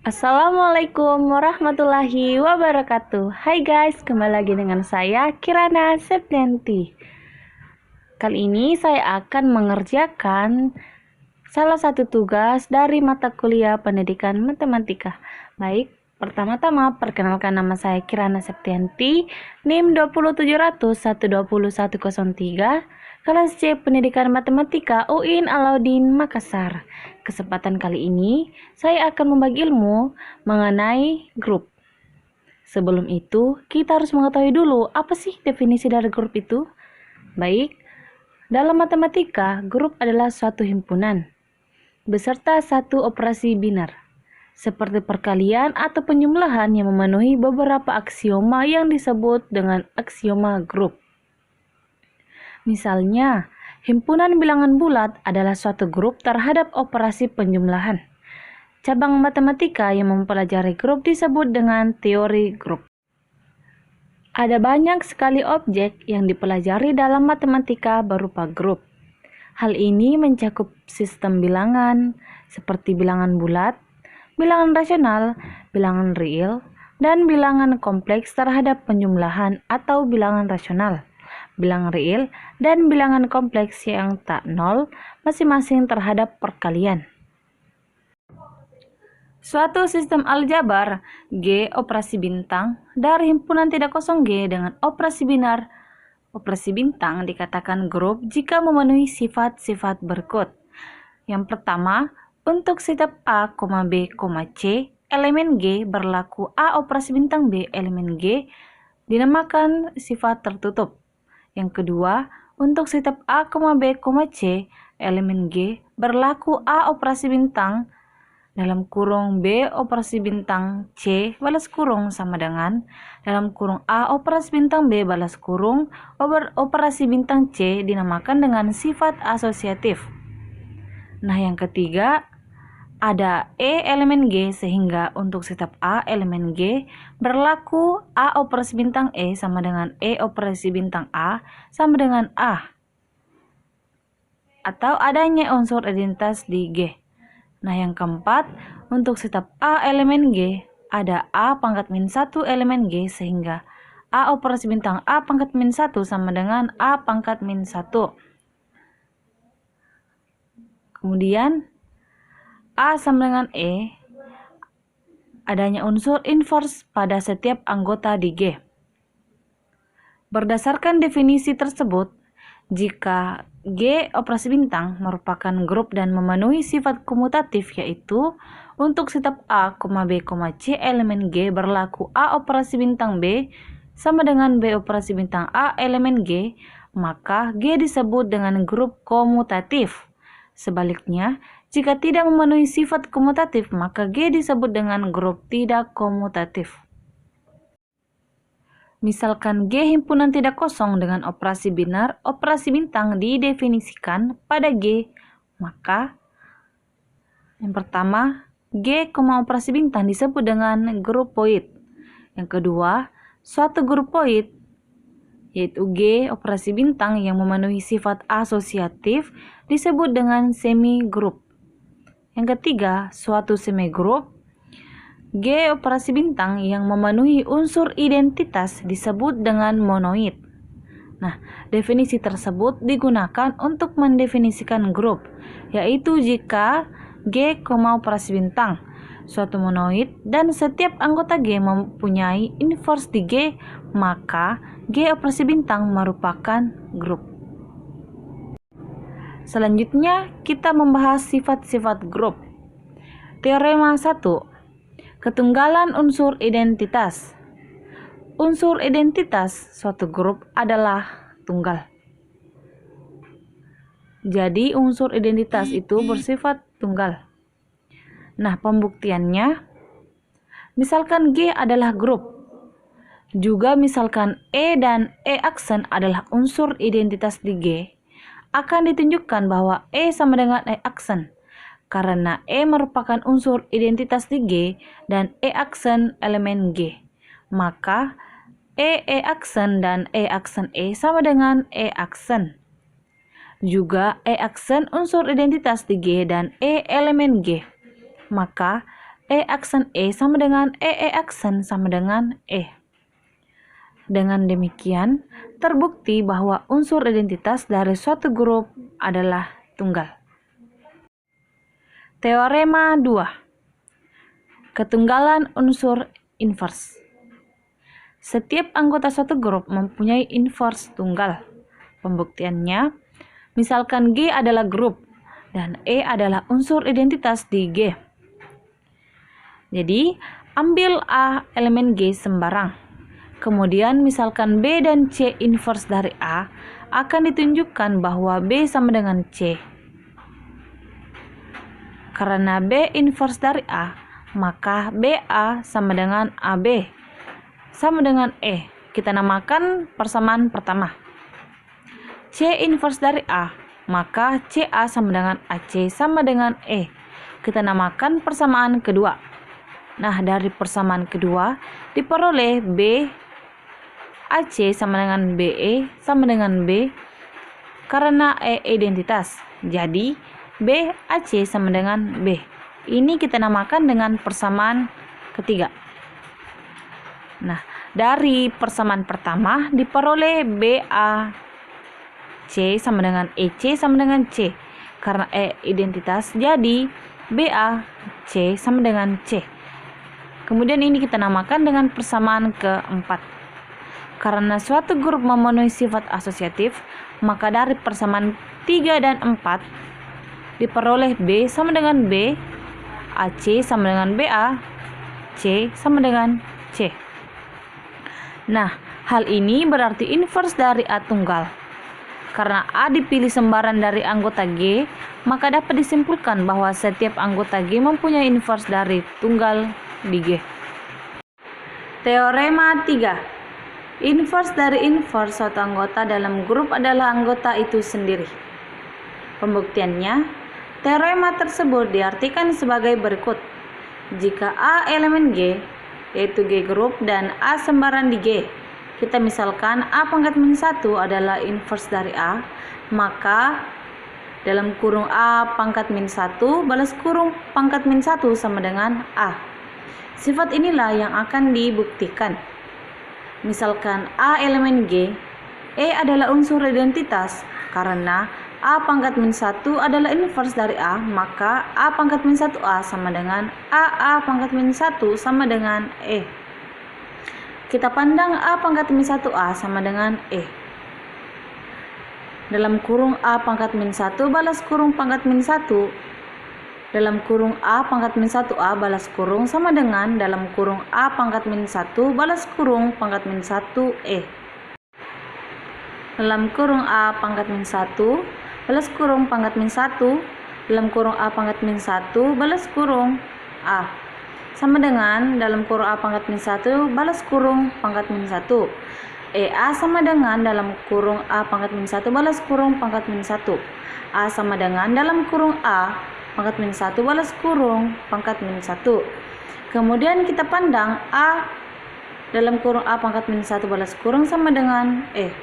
Assalamualaikum warahmatullahi wabarakatuh. Hai guys, kembali lagi dengan saya Kirana Septianti. Kali ini saya akan mengerjakan salah satu tugas dari mata kuliah pendidikan matematika. Baik, pertama-tama perkenalkan nama saya Kirana Septianti, NIM 20700120103, kelas C Pendidikan Matematika UIN Alauddin Makassar. Kesempatan kali ini saya akan membagi ilmu mengenai grup. Sebelum itu, kita harus mengetahui dulu apa sih definisi dari grup itu. Baik, dalam matematika, grup adalah suatu himpunan beserta satu operasi biner, seperti perkalian atau penjumlahan yang memenuhi beberapa aksioma yang disebut dengan aksioma grup. Misalnya, himpunan bilangan bulat adalah suatu grup terhadap operasi penjumlahan. Cabang matematika yang mempelajari grup disebut dengan teori grup. Ada banyak sekali objek yang dipelajari dalam matematika berupa grup. Hal ini mencakup sistem bilangan seperti bilangan bulat, bilangan rasional, bilangan real, dan bilangan kompleks terhadap penjumlahan atau bilangan rasional, bilangan real, dan bilangan kompleks yang tak nol masing-masing terhadap perkalian. Suatu sistem aljabar G operasi bintang dari himpunan tidak kosong G dengan operasi biner operasi bintang dikatakan grup jika memenuhi sifat-sifat berikut. Yang pertama, untuk setiap A, B, C, elemen G berlaku A operasi bintang B elemen G dinamakan sifat tertutup. Yang kedua, untuk setiap A, B, C, elemen G berlaku A operasi bintang dalam kurung B operasi bintang C balas kurung sama dengan dalam kurung A operasi bintang B balas kurung operasi bintang C dinamakan dengan sifat asosiatif. Nah, yang ketiga, ada E elemen G sehingga untuk setiap A elemen G berlaku A operasi bintang E sama dengan E operasi bintang A sama dengan A, atau adanya unsur identitas di G. Nah, yang keempat, untuk setiap A elemen G, ada A pangkat min 1 elemen G sehingga A operasi bintang A pangkat min 1 sama dengan A pangkat min 1. Kemudian, A sama dengan E, adanya unsur inverse pada setiap anggota di G. Berdasarkan definisi tersebut, jika G operasi bintang merupakan grup dan memenuhi sifat komutatif, yaitu untuk setiap A, B, C elemen G berlaku A operasi bintang B sama dengan B operasi bintang A elemen G, maka G disebut dengan grup komutatif. Sebaliknya, jika tidak memenuhi sifat komutatif, maka G disebut dengan grup tidak komutatif. Misalkan G himpunan tidak kosong dengan operasi biner, operasi bintang didefinisikan pada G, maka yang pertama, G, operasi bintang disebut dengan grup void. Yang kedua, suatu grup void, yaitu G operasi bintang yang memenuhi sifat asosiatif disebut dengan semi-grup. Yang ketiga, suatu semi-grup G operasi bintang yang memenuhi unsur identitas disebut dengan monoid. Nah, definisi tersebut digunakan untuk mendefinisikan grup, yaitu jika G, operasi bintang suatu monoid dan setiap anggota G mempunyai inverse di G, maka G operasi bintang merupakan grup. Selanjutnya, kita membahas sifat-sifat grup. Teorema 1. Ketunggalan unsur identitas. Unsur identitas suatu grup adalah tunggal. Jadi unsur identitas itu bersifat tunggal. Nah, pembuktiannya, misalkan G adalah grup. Juga misalkan E dan E aksen adalah unsur identitas di G, akan ditunjukkan bahwa E sama dengan E aksen. Karena E merupakan unsur identitas di G dan E aksen elemen G, maka E aksen dan E aksen E sama dengan E aksen. Juga E aksen unsur identitas di G dan E elemen G, maka E aksen E sama dengan E aksen sama dengan E. Dengan demikian, terbukti bahwa unsur identitas dari suatu grup adalah tunggal. Teorema 2. Ketunggalan unsur invers. Setiap anggota suatu grup mempunyai invers tunggal. Pembuktiannya, misalkan G adalah grup dan E adalah unsur identitas di G. Jadi, ambil A elemen G sembarang. Kemudian misalkan B dan C inverse dari A, akan ditunjukkan bahwa B sama dengan C. Karena B inverse dari A, maka BA sama dengan AB. Sama dengan E, kita namakan persamaan pertama. C inverse dari A, maka CA sama dengan AC sama dengan E. Kita namakan persamaan kedua. Nah, dari persamaan kedua diperoleh B AC sama dengan BE sama dengan B karena E identitas. Jadi B AC sama dengan B. Ini kita namakan dengan persamaan ketiga. Nah, dari persamaan pertama diperoleh BA C sama dengan EC sama dengan C. Karena E identitas, jadi BA C sama dengan C. Kemudian ini kita namakan dengan persamaan keempat. Karena suatu grup memenuhi sifat asosiatif, maka dari persamaan 3 dan 4 diperoleh B sama dengan B, AC sama dengan BA, C sama dengan C. Nah, hal ini berarti invers dari A tunggal. Karena A dipilih sembaran dari anggota G, maka dapat disimpulkan bahwa setiap anggota G mempunyai invers dari tunggal di G. Teorema 3. Invers dari invers suatu anggota dalam grup adalah anggota itu sendiri. Pembuktiannya, teorema tersebut diartikan sebagai berikut. Jika A elemen G, yaitu G grup, dan A sembaran di G, kita misalkan A pangkat min 1 adalah invers dari A, maka dalam kurung A pangkat min 1 balas kurung pangkat min 1 sama dengan A. Sifat inilah yang akan dibuktikan. Misalkan A elemen G, E adalah unsur identitas. Karena A pangkat min 1 adalah invers dari A, maka A pangkat min 1A sama dengan A pangkat min 1 sama dengan E. Kita pandang A pangkat min 1A sama dengan E. Dalam kurung A pangkat min 1 balas kurung pangkat min 1. Dalam kurung A pangkat min 1A balas kurung sama dengan dalam kurung A pangkat min 1 balas kurung pangkat min 1E. Dalam kurung A pangkat min 1 balas kurung pangkat min 1. Dalam kurung A pangkat min 1 balas kurung A. Sama dengan dalam kurung A pangkat min 1 balas kurung pangkat min 1. EA sama dengan dalam kurung A pangkat min 1 balas kurung pangkat min 1. A sama dengan dalam kurung A pangkat min 1 balas kurung pangkat min 1. Kemudian kita pandang A dalam kurung A pangkat min 1 balas kurung sama dengan E.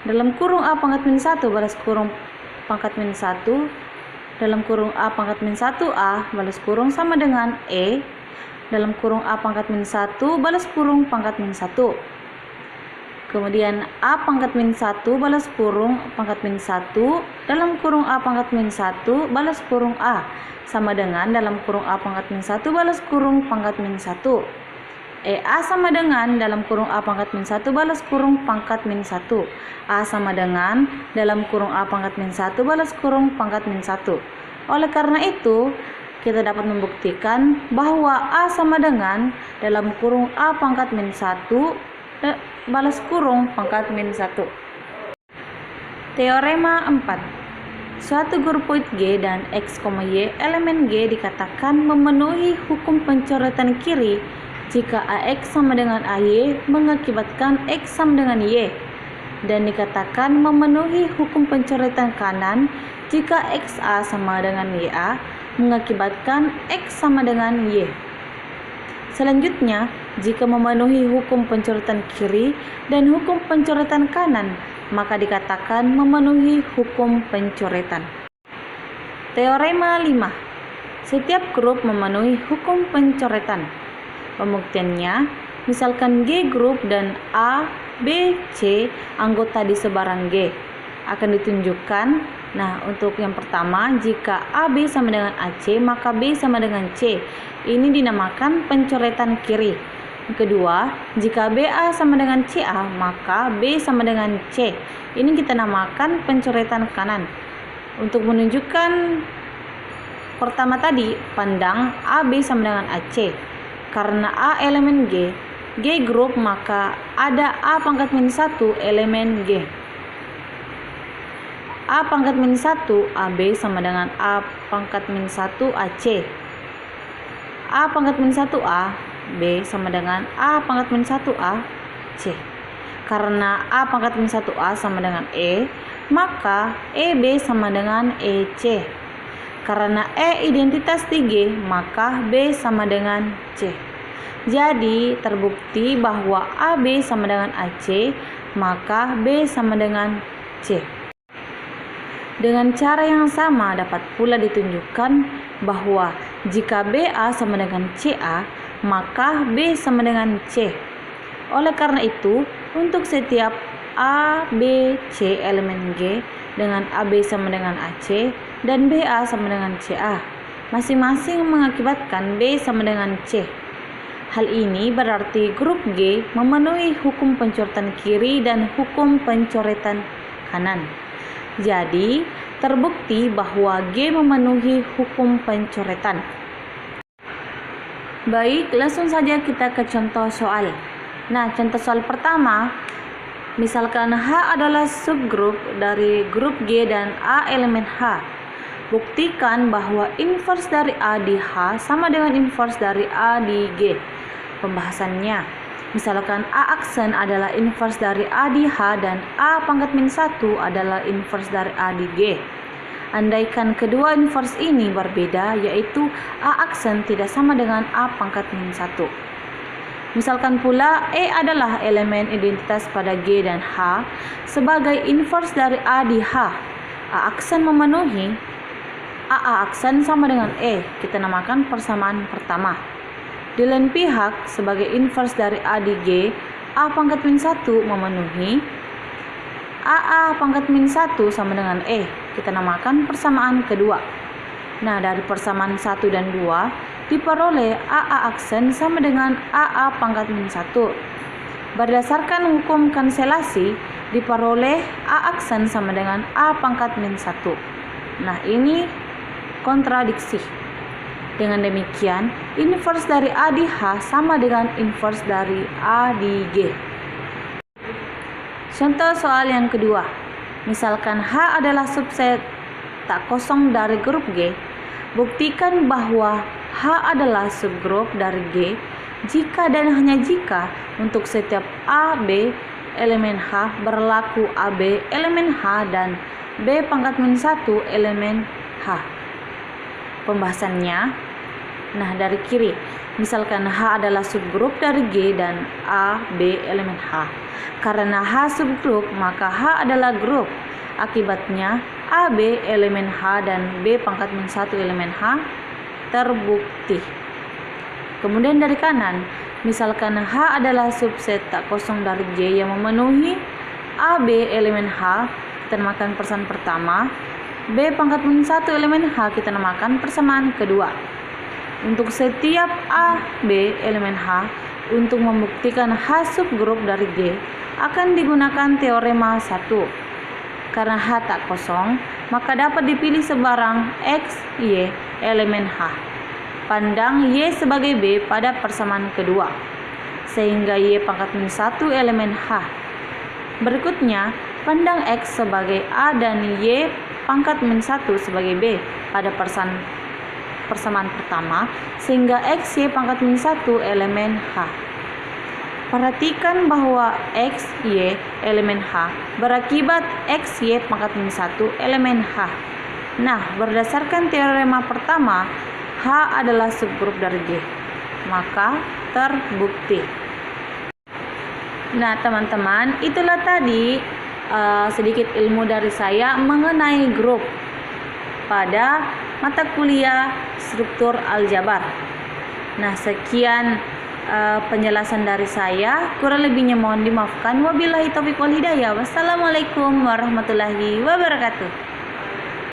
Dalam kurung A pangkat min 1 balas kurung pangkat min 1. Dalam kurung A pangkat min 1A balas kurung sama dengan E. Dalam kurung A pangkat min 1 balas kurung pangkat min 1. Kemudian A pangkat min 1 balas kurung pangkat min 1 dalam kurung A pangkat min 1 balas kurung A sama dengan dalam kurung A pangkat min 1 balas kurung pangkat min 1. EA sama dengan dalam kurung A pangkat min 1 balas kurung pangkat min 1. A sama dengan dalam kurung A pangkat min 1 balas kurung pangkat min 1. Oleh karena itu, kita dapat membuktikan bahwa A sama dengan dalam kurung A pangkat min 1 balas kurung pangkat min 1. Teorema 4. Suatu grup void G dan X, Y elemen G dikatakan memenuhi hukum pencoretan kiri jika AX sama dengan AY mengakibatkan X sama dengan Y, dan dikatakan memenuhi hukum pencoretan kanan jika XA sama dengan YA mengakibatkan X sama dengan Y. Selanjutnya, jika memenuhi hukum pencoretan kiri dan hukum pencoretan kanan, maka dikatakan memenuhi hukum pencoretan. Teorema 5. setiap grup memenuhi hukum pencoretan. Pembuktiannya, misalkan G grup dan A, B, C anggota di sebarang G akan ditunjukkan. Nah, untuk yang pertama, jika AB sama dengan AC, maka B sama dengan C. Ini dinamakan pencoretan kiri. Yang kedua, jika BA sama dengan CA, maka B sama dengan C. Ini kita namakan pencoretan kanan. Untuk menunjukkan pertama tadi, pandang AB sama dengan AC. Karena A elemen G grup, maka ada A pangkat min 1 elemen G. A pangkat min 1 AB sama dengan A pangkat min 1 AC. A pangkat min 1 A B sama dengan A pangkat min 1 A C. Karena A pangkat min 1 A sama dengan E, maka EB sama dengan EC. Karena E identitas 3, maka B sama dengan C. Jadi terbukti bahwa AB sama dengan AC, maka B sama dengan C. Dengan cara yang sama dapat pula ditunjukkan bahwa jika BA sama dengan CA, maka B sama dengan C. Oleh karena itu, untuk setiap A, B, C elemen G dengan AB sama dengan AC dan BA sama dengan CA, masing-masing mengakibatkan B sama dengan C. Hal ini berarti grup G memenuhi hukum pencoretan kiri dan hukum pencoretan kanan. Jadi, terbukti bahwa G memenuhi hukum pencoretan. Baik, langsung saja kita ke contoh soal. Nah, contoh soal pertama, misalkan H adalah subgrup dari grup G dan A elemen H. Buktikan bahwa inverse dari A di H sama dengan inverse dari A di G. Pembahasannya, misalkan A aksen adalah inverse dari A di H dan A pangkat min 1 adalah inverse dari A di G. Andaikan kedua inverse ini berbeda, yaitu A aksen tidak sama dengan A pangkat min 1. Misalkan pula E adalah elemen identitas pada G dan H sebagai inverse dari A di H. A aksen memenuhi AA aksen sama dengan E, kita namakan persamaan pertama. Di lain pihak, sebagai inverse dari A di G, A pangkat min 1 memenuhi AA pangkat min 1 sama dengan E, kita namakan persamaan kedua. Nah, dari persamaan 1 dan 2 diperoleh AA aksen sama dengan AA pangkat min 1. Berdasarkan hukum kanselasi, diperoleh A aksen sama dengan A pangkat min 1. Nah, ini kontradiksi. Dengan demikian, inverse dari A di H sama dengan inverse dari A di G. Contoh soal yang kedua, misalkan H adalah subset tak kosong dari grup G. Buktikan bahwa H adalah subgrup dari G jika dan hanya jika untuk setiap AB elemen H berlaku AB elemen H dan B pangkat min 1 elemen H. Pembahasannya, nah dari kiri, misalkan H adalah subgrup dari G dan A, B elemen H. Karena H subgrup, maka H adalah grup. Akibatnya, A, B elemen H dan B pangkat min 1 elemen H terbukti. Kemudian dari kanan, misalkan H adalah subset tak kosong dari J yang memenuhi A, B elemen H, kita namakan persamaan pertama. B pangkat min 1 elemen H kita namakan persamaan kedua. Untuk setiap A, B elemen H, untuk membuktikan H subgrup dari G akan digunakan teorema 1. Karena H tak kosong, maka dapat dipilih sebarang X, Y elemen H. Pandang Y sebagai B pada persamaan kedua, sehingga Y pangkat min 1 elemen H. Berikutnya, pandang X sebagai A dan Y pangkat min 1 sebagai B pada persamaan pertama, sehingga X, Y pangkat min 1 elemen H. Perhatikan bahwa X, Y elemen H berakibat X, Y pangkat min 1 elemen H. Nah, berdasarkan teorema pertama, H adalah subgrup dari G, maka terbukti. Nah, teman-teman, itulah tadi sedikit ilmu dari saya mengenai grup pada mata kuliah struktur aljabar. Nah, sekian penjelasan dari saya. Kurang lebihnya mohon dimaafkan. Wabillahi taufiq wal hidayah. Wassalamualaikum warahmatullahi wabarakatuh.